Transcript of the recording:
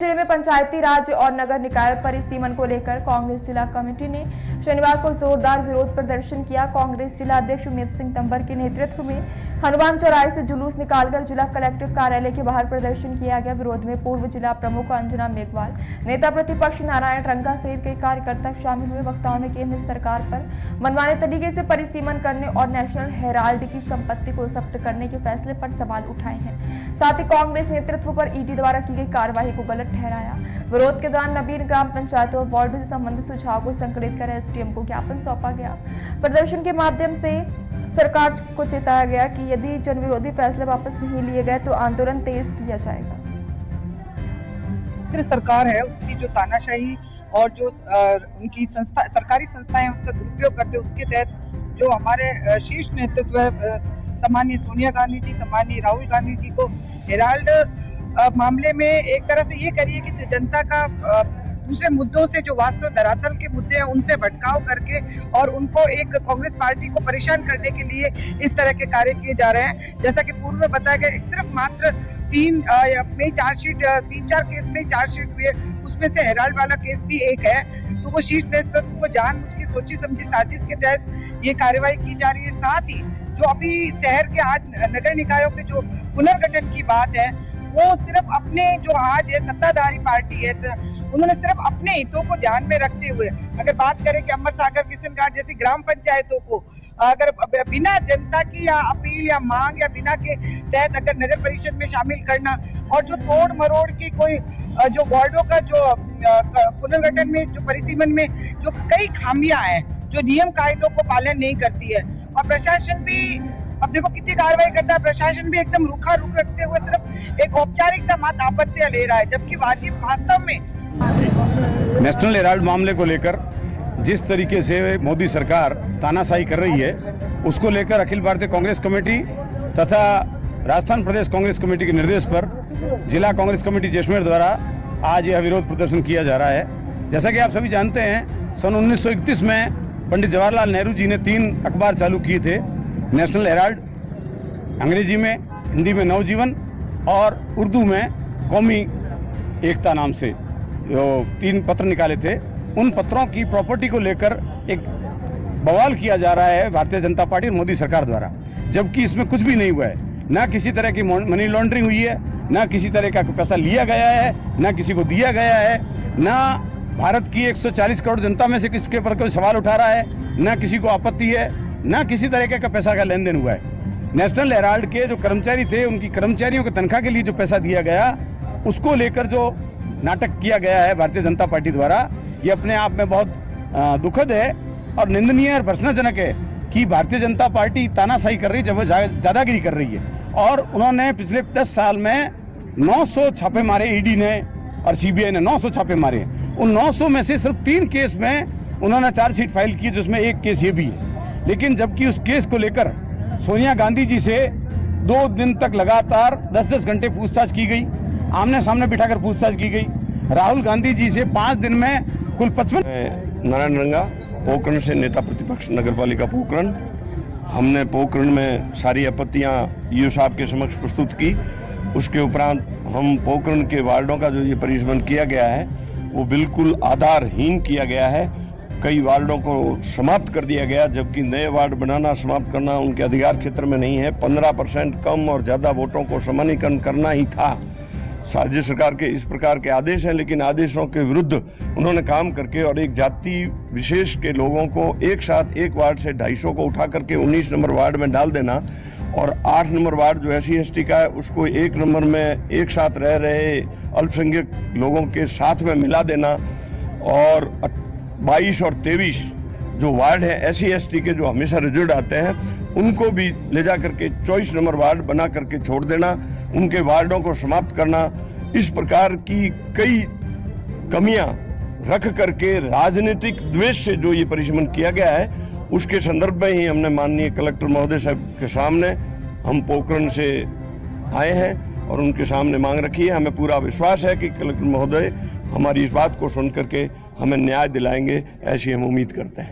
जिले में पंचायती राज और नगर निकाय परिसीमन को लेकर कांग्रेस जिला कमेटी ने शनिवार को जोरदार विरोध प्रदर्शन किया। कांग्रेस जिला अध्यक्ष उमेश सिंह तंबर के नेतृत्व में हनुमान चौराहे से जुलूस निकालकर जिला कलेक्टर कार्यालय के बाहर प्रदर्शन किया गया। विरोध में पूर्व जिला प्रमुख अंजना मेघवाल, नेता प्रतिपक्ष नारायण रंगा सहित कई कार्यकर्ता शामिल हुए। वक्ताओं ने केंद्र सरकार पर मनमाने तरीके से परिसीमन करने और नेशनल हेराल्ड की संपत्ति को जब्त करने के फैसले पर सवाल उठाए हैं। साथ ही कांग्रेस नेतृत्व पर ईडी द्वारा की गई कार्रवाई को गलत ठहराया। विरोध के दौरान नवीन ग्राम पंचायतों और वार्डों से संबंधित सुझाव को संकलित कर एसडीएम को ज्ञापन सौंपा गया। प्रदर्शन के माध्यम से सरकार को चेताया गया कि यदि जनविरोधी फैसले वापस नहीं लिए गए तो आंदोलन तेज किया जाएगा। केंद्र सरकार है उसकी जो तानाशाही और जो उनकी सरकारी संस्थाएं हैं उसका दुरुपयोग करते हैं, उसके तहत जो हमारे शीर्ष नेतृत्व है सम्मानीय सोनिया गांधी जी, सम्मानीय राहुल गांधी जी को हेराल्ड मामले में एक तरह से ये करिए कि जनता का दूसरे मुद्दों से जो वास्तव धरातल के मुद्दे हैं उनसे भटकाव करके और उनको एक कांग्रेस पार्टी को परेशान करने के लिए इस तरह के कार्य किए जा रहे हैं। जैसा कि पूर्व में बताया गया, सिर्फ मात्र तीन चार केस में चार्जशीट हुई है, उसमें से हेराल्ड वाला केस भी एक है। तो वो शीर्ष नेतृत्व को जानबूझ के सोची समझी साजिश के तहत ये कार्रवाई की जा रही है। साथ ही जो अभी शहर के आज नगर निकायों के जो पुनर्गठन की बात है वो सिर्फ अपने जो आज है सत्ताधारी पार्टी है उन्होंने सिर्फ अपने हितों को ध्यान में रखते हुए अगर बात करें कि अमर सागर किशनगढ़ जैसी ग्राम पंचायतों को अगर बिना जनता की या अपील या मांग या बिना के तहत अगर नगर परिषद में शामिल करना और जो तोड़ मरोड़ की कोई जो वार्डों का जो पुनर्गठन में जो परिसीमन में जो कई खामियां हैं जो नियम कायदों को पालन नहीं करती है और प्रशासन भी अब देखो कितनी कार्रवाई करता है। प्रशासन भी एकदम रुख रखते हुए सिर्फ एक औपचारिकता मात्र आपत्तियां ले रहा है, जबकि वाजिब वास्तव में नेशनल हेराल्ड मामले को लेकर जिस तरीके से मोदी सरकार तानाशाही कर रही है उसको लेकर अखिल भारतीय कांग्रेस कमेटी तथा राजस्थान प्रदेश कांग्रेस कमेटी के निर्देश पर जिला कांग्रेस कमेटी जैसलमेर द्वारा आज यह विरोध प्रदर्शन किया जा रहा है। जैसा कि आप सभी जानते हैं, सन 1931 में पंडित जवाहरलाल नेहरू जी ने 3 अखबार चालू किए थे, नेशनल हेराल्ड अंग्रेजी में, हिंदी में नवजीवन और उर्दू में कौमी एकता नाम से जो 3 पत्र निकाले थे। उन पत्रों की प्रॉपर्टी को लेकर एक बवाल किया जा रहा है भारतीय जनता पार्टी और मोदी सरकार द्वारा, जबकि इसमें कुछ भी नहीं हुआ है। ना किसी तरह की मनी लॉन्ड्रिंग हुई है, ना किसी तरह का पैसा लिया गया है, ना किसी को दिया गया है, ना भारत की 140 करोड़ जनता में से किसके पर कोई सवाल उठा रहा है, ना किसी को आपत्ति है, ना किसी तरह का पैसा का लेन देन हुआ है। नेशनल हेराल्ड के जो कर्मचारी थे उनकी कर्मचारियों की तनख्वाह के लिए जो पैसा दिया गया उसको लेकर जो नाटक किया गया है भारतीय जनता पार्टी द्वारा, ये अपने आप में बहुत दुखद है और निंदनीय और भर्त्सनाजनक है कि भारतीय जनता पार्टी तानाशाही कर रही है, जब वो दादागिरी कर रही है। और उन्होंने पिछले 10 साल में 900 छापे मारे, ईडी ने और सीबीआई ने 900 छापे मारे। उन 900 में से सिर्फ 3 केस में उन्होंने चार्जशीट फाइल की, जिसमें एक केस ये भी है। लेकिन जबकि उस केस को लेकर सोनिया गांधी जी से 2 दिन तक लगातार 10-10 घंटे पूछताछ की गई, आमने सामने बिठाकर पूछताछ की गई। राहुल गांधी जी से 5 दिन में कुल 55। नारायण रंगा, पोखरण से नेता प्रतिपक्ष नगर पालिका पोखरण। हमने पोखरण में सारी आपत्तियां ईओ साहब के समक्ष प्रस्तुत की। उसके उपरांत हम पोखरण के वार्डों का जो ये परिसीमन किया गया है वो बिल्कुल आधारहीन किया गया है। कई वार्डों को समाप्त कर दिया गया, जबकि नए वार्ड बनाना समाप्त करना उनके अधिकार क्षेत्र में नहीं है। 15% कम और ज़्यादा वोटों को समानीकरण करना ही था। राज्य सरकार के इस प्रकार के आदेश हैं, लेकिन आदेशों के विरुद्ध उन्होंने काम करके और एक जाति विशेष के लोगों को एक साथ एक वार्ड से 250 को उठा करके 19 नंबर वार्ड में डाल देना और 8 नंबर वार्ड जो SC/ST का है उसको 1 नंबर में एक साथ रह रहे अल्पसंख्यक लोगों के साथ में मिला देना और 22 और 23 जो वार्ड है SC/ST के जो हमेशा रिजर्व आते हैं उनको भी ले जा करके 24 नंबर वार्ड बना करके छोड़ देना, उनके वार्डों को समाप्त करना, इस प्रकार की कई कमियां रख करके राजनीतिक द्वेष से जो ये परिसीमन किया गया है उसके संदर्भ में ही हमने माननीय कलेक्टर महोदय साहब के सामने हम पोखरण से आए हैं और उनके सामने मांग रखी है। हमें पूरा विश्वास है कि कलेक्टर महोदय हमारी इस बात को सुन करके हमें न्याय दिलाएंगे, ऐसी हम उम्मीद करते हैं।